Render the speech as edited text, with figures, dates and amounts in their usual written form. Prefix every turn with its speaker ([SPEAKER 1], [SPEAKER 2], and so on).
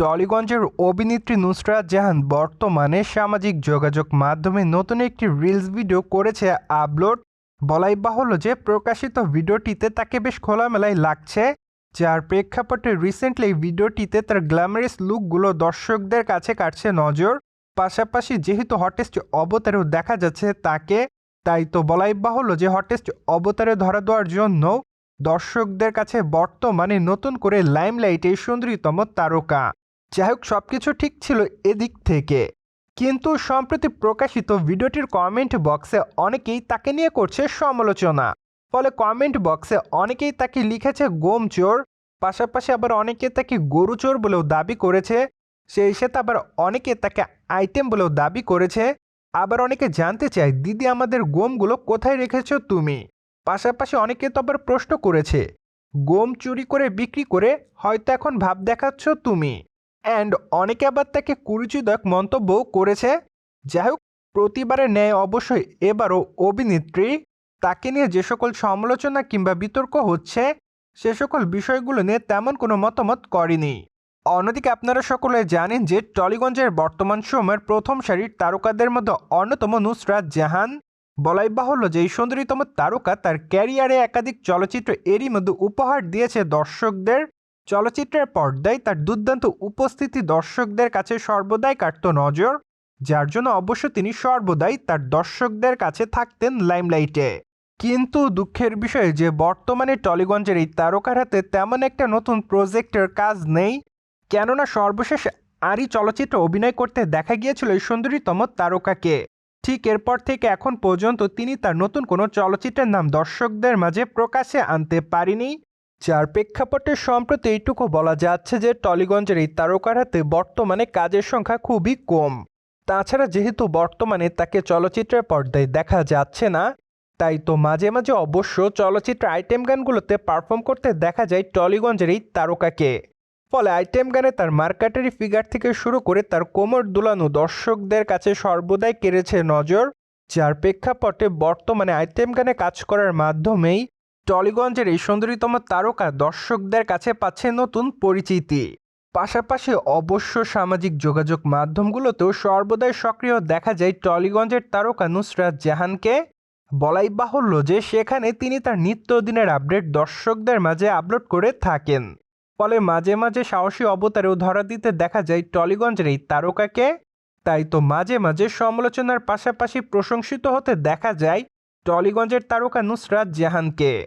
[SPEAKER 1] টলিগঞ্জের অভিনেত্রী নুসরাত জাহান বর্তমানে সামাজিক যোগাযোগ মাধ্যমে নতুন একটি রিলস ভিডিও করেছে আপলোড। বলাই বাহুল্য যে প্রকাশিত ভিডিওটিতে তাকে বেশ খোলামেলাই লাগছে, যার প্রেক্ষাপটে রিসেন্টলি ভিডিওটিতে তার গ্ল্যামারাস লুকগুলো দর্শকদের কাছে কাটছে নজর। পাশাপাশি যেহেতু হটেস্ট অবতারেও দেখা যাচ্ছে তাকে, তাই তো বলাই বাহুল্য যে হটেস্ট অবতারে ধরা দেওয়ার জন্য দর্শকদের কাছে বর্তমানে নতুন করে লাইমলাইটে সুন্দরীতম তারকা। যাই হোক, সবকিছু ঠিক ছিল এদিক থেকে, কিন্তু সম্প্রতি প্রকাশিত ভিডিওটির কমেন্ট বক্সে অনেকেই তাকে নিয়ে করছে সমালোচনা। ফলে কমেন্ট বক্সে অনেকেই তাকে লিখেছে গোমচোর, পাশাপাশি আবার অনেকে তাকে গরুচোর বলেও দাবি করেছে। সেই সাথে আবার অনেকে তাকে আইটেম বলেও দাবি করেছে। আবার অনেকে জানতে চায়, দিদি আমাদের গমগুলো কোথায় রেখেছো তুমি? পাশাপাশি অনেকে তো আবার প্রশ্ন করেছে, গম চুরি করে বিক্রি করে হয়তো এখন ভাব দেখাচ্ছ তুমি। অ্যান্ড অনেকে আবার তাকে কুরুচিদায়ক মন্তব্যও করেছে। যাই হোক, প্রতিবারের ন্যায় অবশ্যই এবারও অভিনেত্রী তাকে নিয়ে যে সকল সমালোচনা কিংবা বিতর্ক হচ্ছে সে সকল বিষয়গুলো নিয়ে তেমন কোনো মতামত করেনি। অন্যদিকে আপনারা সকলে জানেন যে টলিগঞ্জের বর্তমান সময়ের প্রথম সারির তারকাদের মধ্যে অন্যতম নুসরাত জাহান। বলাই বাহুল্য যে এই সুন্দরীতম তারকা তার ক্যারিয়ারে একাধিক চলচ্চিত্র এরই মধ্যে উপহার দিয়েছে দর্শকদের। চলচ্চিত্রের পর্দায় তার দুর্দান্ত উপস্থিতি দর্শকদের কাছে সর্বদাই কাটত নজর, যার জন্য অবশ্য তিনি সর্বদাই তার দর্শকদের কাছে থাকতেন লাইমলাইটে। কিন্তু দুঃখের বিষয় যে বর্তমানে টলিগঞ্জের এই তারকার হাতে তেমন একটা নতুন প্রজেক্টের কাজ নেই, কেননা সর্বশেষ আরই চলচ্চিত্রে অভিনয় করতে দেখা গিয়েছিল এই সুন্দরীতম তারকাকে। ঠিক এরপর থেকে এখন পর্যন্ত তিনি তার নতুন কোনো চলচ্চিত্রের নাম দর্শকদের মাঝে প্রকাশে আনতে পারেনি, যার প্রেক্ষাপটে সম্প্রতি এইটুকু বলা যাচ্ছে যে টলিগঞ্জের এই তারকার হাতে বর্তমানে কাজের সংখ্যা খুবই কম। তাছাড়া যেহেতু বর্তমানে তাকে চলচ্চিত্রের পর্দায় দেখা যাচ্ছে না, তাই তো মাঝে মাঝে অবশ্য চলচ্চিত্র আইটেম গানগুলোতে পারফর্ম করতে দেখা যায় টলিগঞ্জের এই তারকাকে। ফলে আইটেম গানে তার মার্কাটারি ফিগার থেকে শুরু করে তার কোমর দুলানো দর্শকদের কাছে সর্বদাই কেড়েছে নজর, যার প্রেক্ষাপটে বর্তমানে আইটেম গানে কাজ করার মাধ্যমেই টলিগঞ্জের এই সুন্দরীতম তারকা দর্শকদের কাছে পাচ্ছে নতুন পরিচিতি। পাশাপাশি অবশ্য সামাজিক যোগাযোগ মাধ্যমগুলোতেও সর্বদাই সক্রিয় দেখা যায় টলিগঞ্জের তারকা নুসরাত জাহানকে। বলাই বাহুল্য যে সেখানে তিনি তার নিত্যদিনের আপডেট দর্শকদের মাঝে আপলোড করে থাকেন। ফলে মাঝে মাঝে সাহসী অবতারেও ধরা দিতে দেখা যায় টলিগঞ্জের এই তারকাকে। তাই তো মাঝে মাঝে সমালোচনার পাশাপাশি প্রশংসিত হতে দেখা যায় টলিগঞ্জের তারকা নুসরাত জাহানকে।